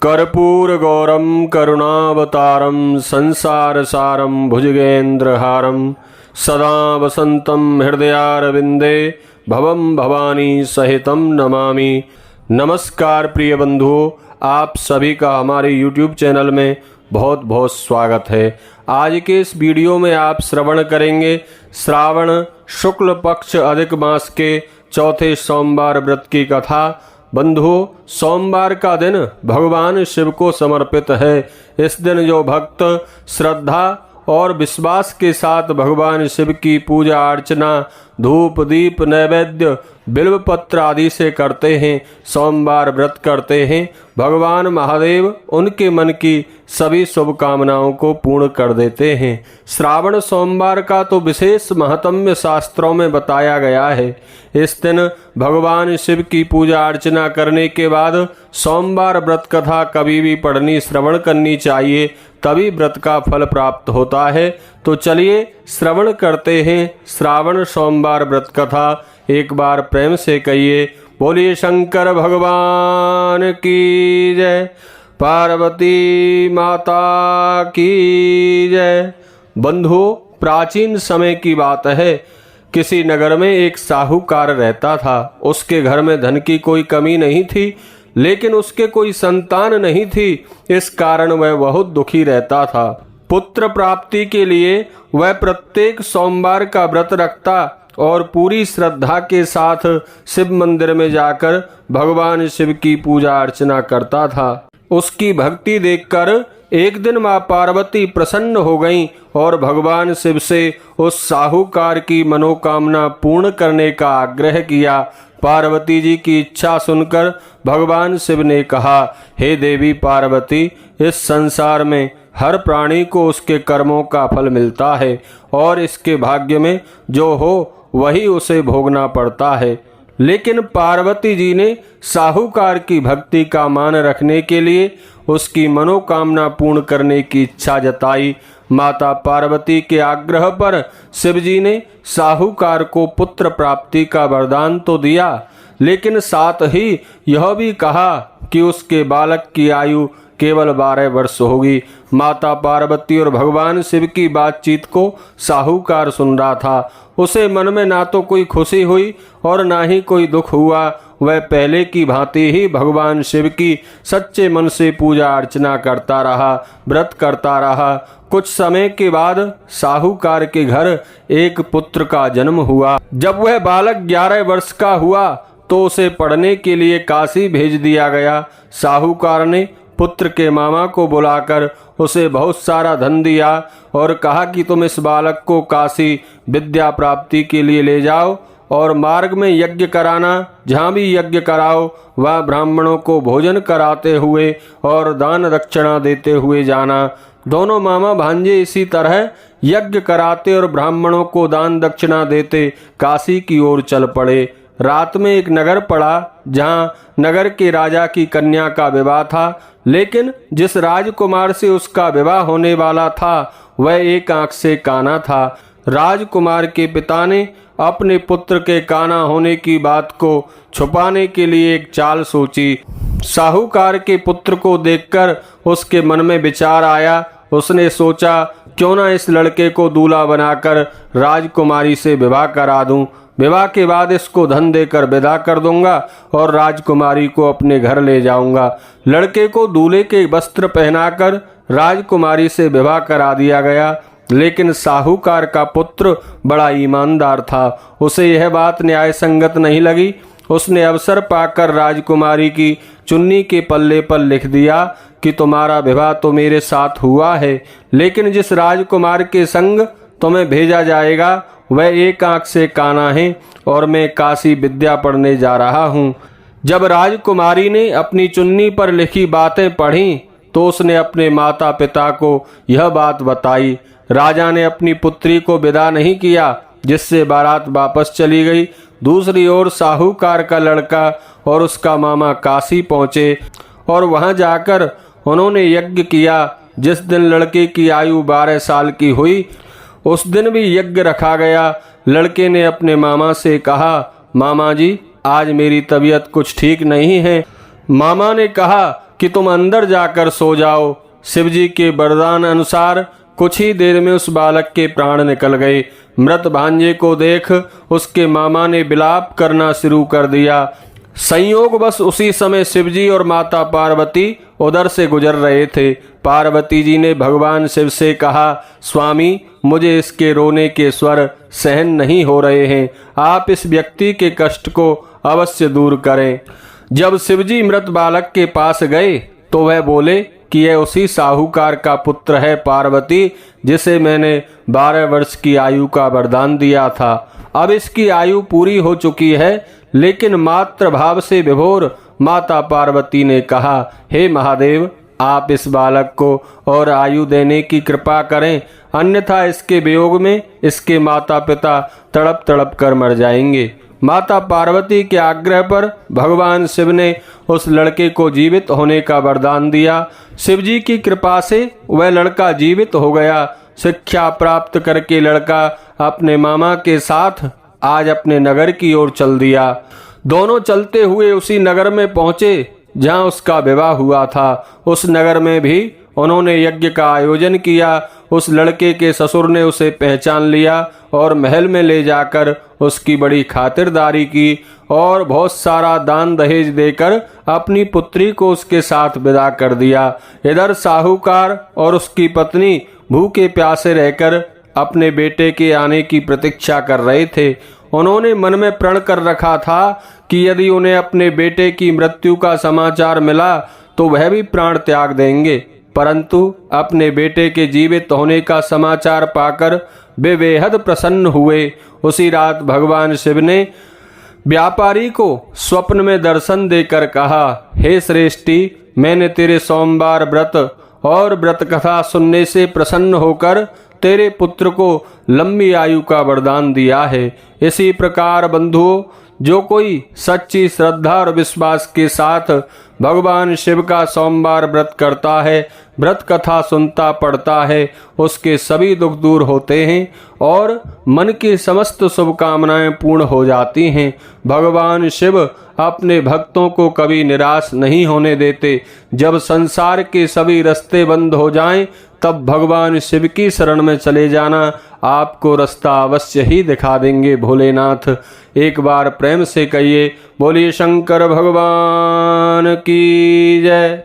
कर्पूरगौरं करुणावतारं संसारसारं भुजगेन्द्रहारं सदा वसन्तं हृदयारविन्दे भवं भवानी सहितं नमामि। नमस्कार प्रिय बंधुओं, आप सभी का हमारे YouTube चैनल में बहुत बहुत स्वागत है। आज के इस वीडियो में आप श्रवण करेंगे श्रावण शुक्ल पक्ष अधिक मास के चौथे सोमवार व्रत की कथा। बंधुओं, सोमवार का दिन भगवान शिव को समर्पित है। इस दिन जो भक्त श्रद्धा और विश्वास के साथ भगवान शिव की पूजा अर्चना धूप दीप नैवेद्य बिल्व पत्र आदि से करते हैं, सोमवार व्रत करते हैं, भगवान महादेव उनके मन की सभी शुभकामनाओं को पूर्ण कर देते हैं। श्रावण सोमवार का तो विशेष महत्म्य शास्त्रों में बताया गया है। इस दिन भगवान शिव की पूजा अर्चना करने के बाद सोमवार व्रत कथा कभी भी पढ़नी श्रवण करनी चाहिए, तभी व्रत का फल प्राप्त होता है। तो चलिए श्रवण करते हैं श्रावण सोमवार व्रत कथा। एक बार प्रेम से कहिए, बोलिए शंकर भगवान की जय, पार्वती माता की जय। बंधुओं, प्राचीन समय की बात है। किसी नगर में एक साहूकार रहता था। उसके घर में धन की कोई कमी नहीं थी, लेकिन उसके कोई संतान नहीं थी। इस कारण वह बहुत दुखी रहता था। पुत्र प्राप्ति के लिए वह प्रत्येक सोमवार का व्रत रखता और पूरी श्रद्धा के साथ शिव मंदिर में जाकर भगवान शिव की पूजा अर्चना करता था। उसकी भक्ति देखकर एक दिन मां पार्वती प्रसन्न हो गईं और भगवान शिव से उस साहूकार की मनोकामना पूर्ण करने का आग्रह किया। पार्वती जी की इच्छा सुनकर भगवान शिव ने कहा, हे देवी पार्वती, इस संसार में हर प्राणी को उसके कर्मों का फल मिलता है और इसके भाग्य में जो हो वही उसे भोगना पड़ता है। लेकिन पार्वती जी ने साहूकार की भक्ति का मान रखने के लिए उसकी मनोकामना पूर्ण करने की इच्छा जताई। माता पार्वती के आग्रह पर शिवजी ने साहूकार को पुत्र प्राप्ति का वरदान तो दिया, लेकिन साथ ही यह भी कहा कि उसके बालक की आयु केवल 12 वर्ष होगी। माता पार्वती और भगवान शिव की बातचीत को साहूकार सुन रहा था। उसे मन में ना तो कोई खुशी हुई और ना ही कोई दुख हुआ। वह पहले की भांति ही भगवान शिव की सच्चे मन से पूजा अर्चना करता रहा, व्रत करता रहा। कुछ समय के बाद साहूकार के घर एक पुत्र का जन्म हुआ। जब वह बालक 11 वर्ष का हुआ तो उसे पढ़ने के लिए काशी भेज दिया गया। साहूकार ने पुत्र के मामा को बुलाकर उसे बहुत सारा धन दिया और कहा कि तुम इस बालक को काशी विद्या प्राप्ति के लिए ले जाओ और मार्ग में यज्ञ कराना। जहाँ भी यज्ञ कराओ वह ब्राह्मणों को भोजन कराते हुए और दान दक्षिणा देते हुए जाना। दोनों मामा भांजे इसी तरह यज्ञ कराते और ब्राह्मणों को दान दक्षिणा देते काशी की ओर चल पड़े। रात में एक नगर पड़ा जहाँ नगर के राजा की कन्या का विवाह था, लेकिन जिस राजकुमार से उसका विवाह होने वाला था वह एक आंख से काना था। राजकुमार के पिता ने अपने पुत्र के काना होने की बात को छुपाने के लिए एक चाल सोची। साहूकार के पुत्र को देखकर उसके मन में विचार आया। उसने सोचा, क्यों ना इस लड़के को दूल्हा बनाकर राजकुमारी से विवाह करा दूं। विवाह के बाद इसको धन देकर विदा कर दूंगा और राजकुमारी को अपने घर ले जाऊंगा। लड़के को दूल्हे के वस्त्र पहनाकर राजकुमारी से विवाह करा दिया गया। लेकिन साहूकार का पुत्र बड़ा ईमानदार था। उसे यह बात न्याय संगत नहीं लगी। उसने अवसर पाकर राजकुमारी की चुन्नी के पल्ले पर लिख दिया कि तुम्हारा विवाह तो मेरे साथ हुआ है, लेकिन जिस राजकुमार के संग तुम्हें भेजा जाएगा वह एक आंख से काना है और मैं काशी विद्या पढ़ने जा रहा हूँ। जब राजकुमारी ने अपनी चुन्नी पर लिखी बातें पढ़ी तो उसने अपने माता पिता को यह बात बताई। राजा ने अपनी पुत्री को विदा नहीं किया, जिससे बारात वापस चली गई। दूसरी ओर साहूकार का लड़का और उसका मामा काशी पहुँचे और वहाँ जाकर उन्होंने यज्ञ किया। जिस दिन लड़के की आयु 12 साल की हुई उस दिन भी यज्ञ रखा गया। लड़के ने अपने मामा से कहा, मामा जी आज मेरी तबीयत कुछ ठीक नहीं है। मामा ने कहा, कि तुम अंदर जाकर सो जाओ। शिवजी के वरदान अनुसार कुछ ही देर में उस बालक के प्राण निकल गए। मृत भांजे को देख उसके मामा ने विलाप करना शुरू कर दिया। संयोग बस उसी समय शिवजी और माता पार्वती उधर से गुजर रहे थे। पार्वती जी ने भगवान शिव से कहा, स्वामी, मुझे इसके रोने के स्वर सहन नहीं हो रहे हैं, आप इस व्यक्ति के कष्ट को अवश्य दूर करें। जब शिवजी मृत बालक के पास गए तो वह बोले कि यह उसी साहूकार का पुत्र है पार्वती, जिसे मैंने 12 वर्ष की आयु का वरदान दिया था। अब इसकी आयु पूरी हो चुकी है। लेकिन मातृ भाव से विभोर माता पार्वती ने कहा, हे महादेव, आप इस बालक को और आयु देने की कृपा करें, अन्यथा इसके वियोग में इसके माता पिता तड़प तड़प कर मर जाएंगे। माता पार्वती के आग्रह पर भगवान शिव ने उस लड़के को जीवित होने का वरदान दिया। शिवजी की कृपा से वह लड़का जीवित हो गया। शिक्षा प्राप्त करके लड़का अपने मामा के साथ आज अपने नगर की ओर चल दिया। दोनों चलते हुए उसी नगर में पहुंचे जहां उसका विवाह हुआ था। उस नगर में भी उन्होंने यज्ञ का आयोजन किया। उस लड़के के ससुर ने उसे पहचान लिया और महल में ले जाकर उसकी बड़ी खातिरदारी की और बहुत सारा दान दहेज देकर अपनी पुत्री को उसके साथ विदा कर दिया। इधर साहूकार और उसकी पत्नी भूखे प्यासे रहकर अपने बेटे के आने की प्रतीक्षा कर रहे थे। उन्होंने मन में प्रण कर रखा था कि यदि उन्हें अपने बेटे की मृत्यु का समाचार मिला तो वह भी प्राण त्याग देंगे। परंतु अपने बेटे के जीवित होने का समाचार पाकर वे बेहद प्रसन्न हुए। उसी रात भगवान शिव ने व्यापारी को स्वप्न में दर्शन देकर कहा, हे श्रेष्ठी, मैंने तेरे सोमवार व्रत और व्रत कथा सुनने से प्रसन्न होकर तेरे पुत्र को लंबी आयु का वरदान दिया है। इसी प्रकार बंधुओं, जो कोई सच्ची श्रद्धा और विश्वास के साथ भगवान शिव का सोमवार व्रत करता है, व्रत कथा सुनता पढ़ता है, उसके सभी दुख दूर होते हैं और मन की समस्त शुभकामनाएं पूर्ण हो जाती हैं। भगवान शिव अपने भक्तों को कभी निराश नहीं होने देते। जब संसार के सभी रास्ते बंद हो जाएं, तब भगवान शिव की शरण में चले जाना, आपको रास्ता अवश्य ही दिखा देंगे भोलेनाथ। एक बार प्रेम से कहिए, बोलिए शंकर भगवान की जय।